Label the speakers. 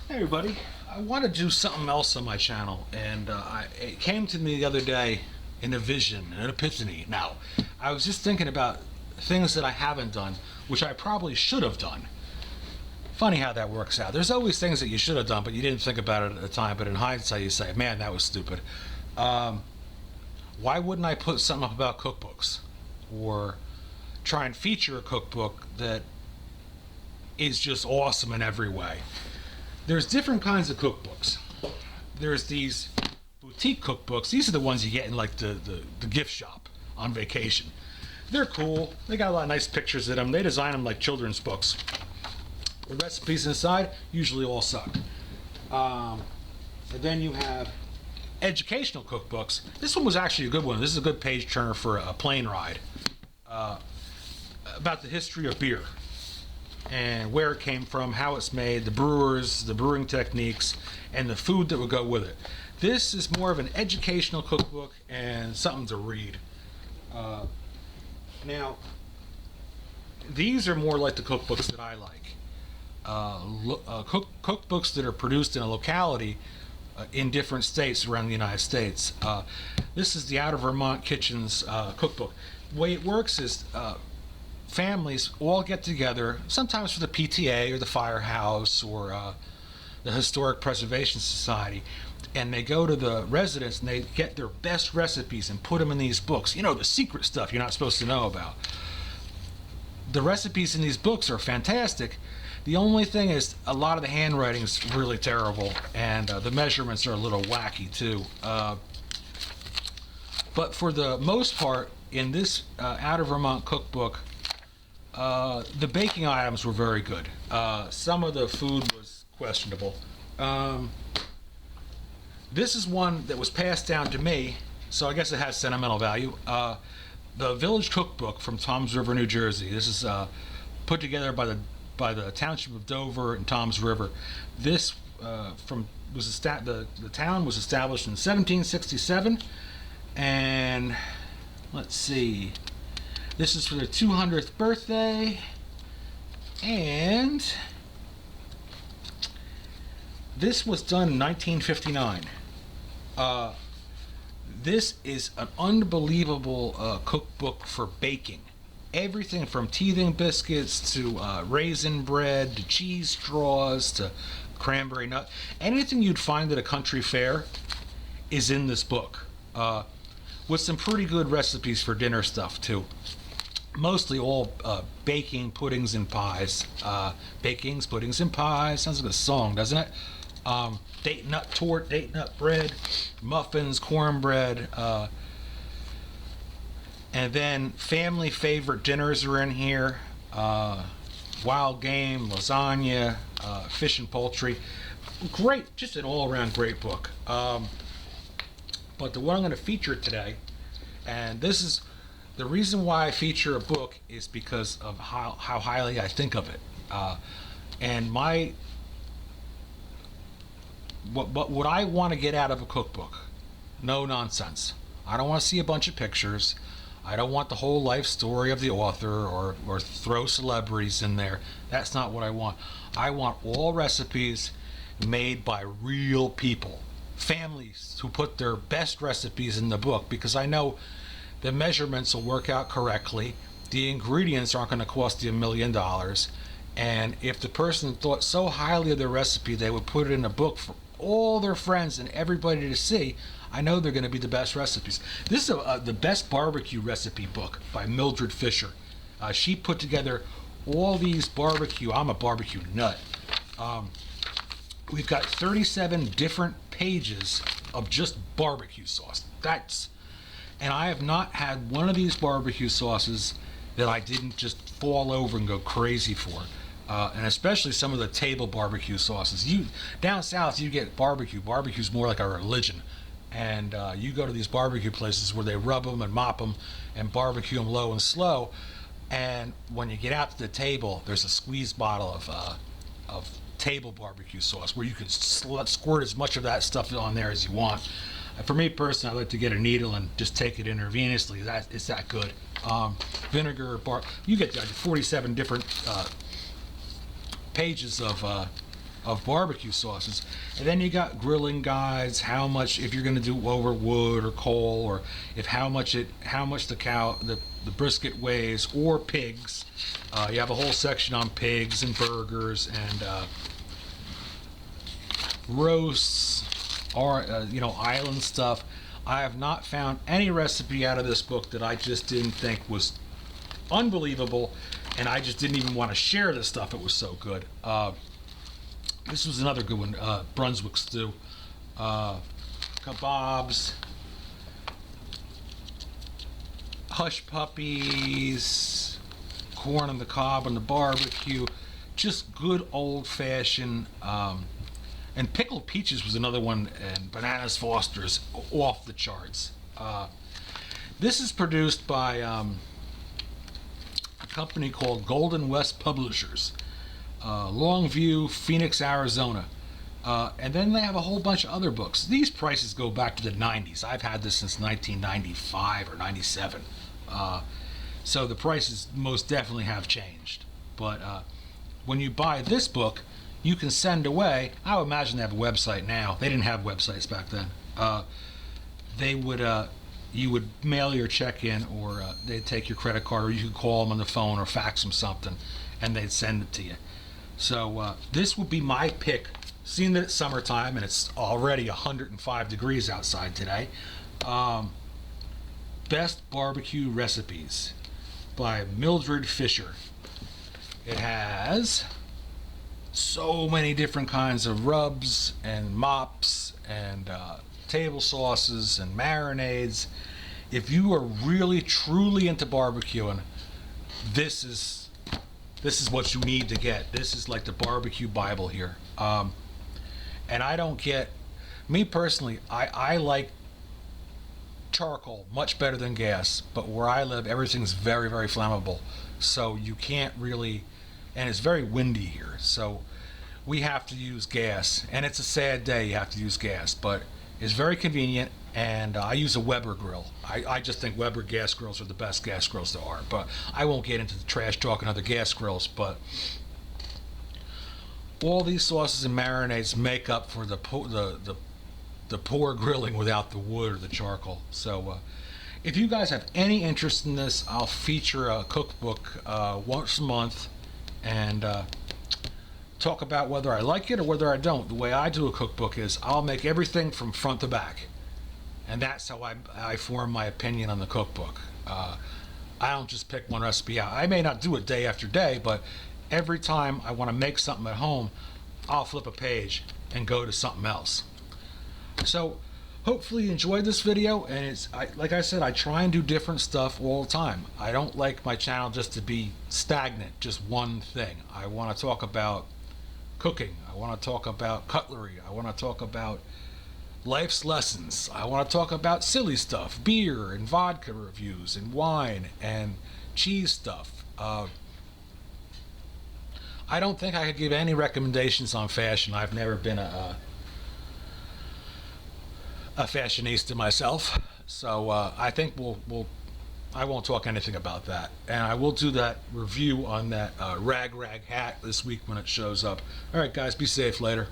Speaker 1: Hey everybody, I want to do something else on my channel, and it came to me the other day in a vision, an epiphany. Now, I was just thinking about things that I haven't done, which I probably should have done. Funny how that works out. There's always things that you should have done, but you didn't think about it at the time, but in hindsight you say, man, that was stupid. Why wouldn't I put something up about cookbooks? Or try and feature a cookbook that is just awesome in every way? There's different kinds of cookbooks. There's these boutique cookbooks. These are the ones you get in like the gift shop on vacation. They're cool. They got a lot of nice pictures in them. They design them like children's books. The recipes inside usually all suck. And then you have educational cookbooks. This one was actually a good one. This is a good page turner for a plane ride. About the history of beer and where it came from, how it's made, the brewers, the brewing techniques, and the food that would go with it. This is more of an educational cookbook and something to read. Now, these are more like the cookbooks that I like. Cookbooks that are produced in a locality in different states around the United States. This is the Out of Vermont Kitchens cookbook. The way it works is families all get together, sometimes for the PTA or the firehouse or the Historic Preservation Society, and they go to the residence and they get their best recipes and put them in these books. You know, the secret stuff you're not supposed to know about. The recipes in these books are fantastic. The only thing is a lot of the handwriting is really terrible, and the measurements are a little wacky too. But for the most part, in this Out of Vermont cookbook, the baking items were very good. Some of the food was questionable. This is one that was passed down to me, so I guess it has sentimental value. The Village Cookbook from Toms River, New Jersey. This is put together by the Township of Dover and Toms River. This the town was established in 1767, and let's see. This is for their 200th birthday, and this was done in 1959. This is an unbelievable cookbook for baking. Everything from teething biscuits to raisin bread to cheese straws to cranberry nut. Anything you'd find at a country fair is in this book, with some pretty good recipes for dinner stuff too. Mostly all baking, puddings, and pies. Bakings, puddings, and pies. Sounds like a song, doesn't it? Date nut tort, date nut bread, muffins, cornbread. And then family favorite dinners are in here. Wild game, lasagna, fish and poultry. Great, just an all-around great book. But the one I'm going to feature today, and this is the reason why I feature a book, is because of how highly I think of it. And what I want to get out of a cookbook, no nonsense. I don't want to see a bunch of pictures. I don't want the whole life story of the author or throw celebrities in there. That's not what I want. I want all recipes made by real people, families who put their best recipes in the book, because I know the measurements will work out correctly. The ingredients aren't going to cost you $1 million. And if the person thought so highly of their recipe, they would put it in a book for all their friends and everybody to see, I know they're going to be the best recipes. This is the best barbecue recipe book by Mildred Fisher. She put together all these barbecue. I'm a barbecue nut. We've got 37 different pages of just barbecue sauce. And I have not had one of these barbecue sauces that I didn't just fall over and go crazy for. And especially some of the table barbecue sauces. Down south, you get barbecue. Barbecue's more like a religion. And you go to these barbecue places where they rub them and mop them and barbecue them low and slow. And when you get out to the table, there's a squeeze bottle of table barbecue sauce where you can squirt as much of that stuff on there as you want. For me personally, I like to get a needle and just take it intravenously. It's that good. You get 47 different pages of of barbecue sauces. And then you got grilling guides, how much, if you're going to do over wood or coal, or if how much the brisket weighs, or pigs. You have a whole section on pigs and burgers and roasts, or island stuff. I have not found any recipe out of this book that I just didn't think was unbelievable, and I just didn't even want to share this stuff. It was so good. This was another good one. Brunswick stew, kebabs, hush puppies, corn on the cob on the barbecue, just good old-fashioned. And pickled peaches was another one, and bananas Foster's, off the charts. This is produced by a company called Golden West Publishers, Longview, Phoenix, Arizona. And then they have a whole bunch of other books. These prices go back to the 90s. I've had this since 1995 or 97. So the prices most definitely have changed. But when you buy this book, you can send away. I would imagine they have a website now. They didn't have websites back then. You would mail your check in, or they'd take your credit card, or you could call them on the phone or fax them something, and they'd send it to you. So this would be my pick, seeing that it's summertime and it's already 105 degrees outside today. Best Barbecue Recipes by Mildred Fisher. It has so many different kinds of rubs and mops and table sauces and marinades. If you are really truly into barbecuing, this is what you need to get. This is like the barbecue Bible here. And I don't get, me personally, I like charcoal much better than gas, but where I live, everything's very, very flammable. So you can't really, and it's very windy here, so we have to use gas, and it's a sad day you have to use gas, but it's very convenient. And I use a Weber grill. I just think Weber gas grills are the best gas grills there are, but I won't get into the trash talking other gas grills. But all these sauces and marinades make up for the poor grilling without the wood or the charcoal. So if you guys have any interest in this, I'll feature a cookbook once a month, and talk about whether I like it or whether I don't. The way I do a cookbook is I'll make everything from front to back, and that's how I form my opinion on the cookbook. I don't just pick one recipe out. I may not do it day after day, but every time I want to make something at home, I'll flip a page and go to something else. So hopefully you enjoyed this video, and like I said, I try and do different stuff all the time. I don't like my channel just to be stagnant, just one thing. I want to talk about cooking. I want to talk about cutlery. I want to talk about life's lessons. I want to talk about silly stuff, beer and vodka reviews and wine and cheese stuff. I don't think I could give any recommendations on fashion. I've never been a fashionista myself, so I think I won't talk anything about that, and I will do that review on that rag hat this week when it shows up. All right, guys, be safe. Later.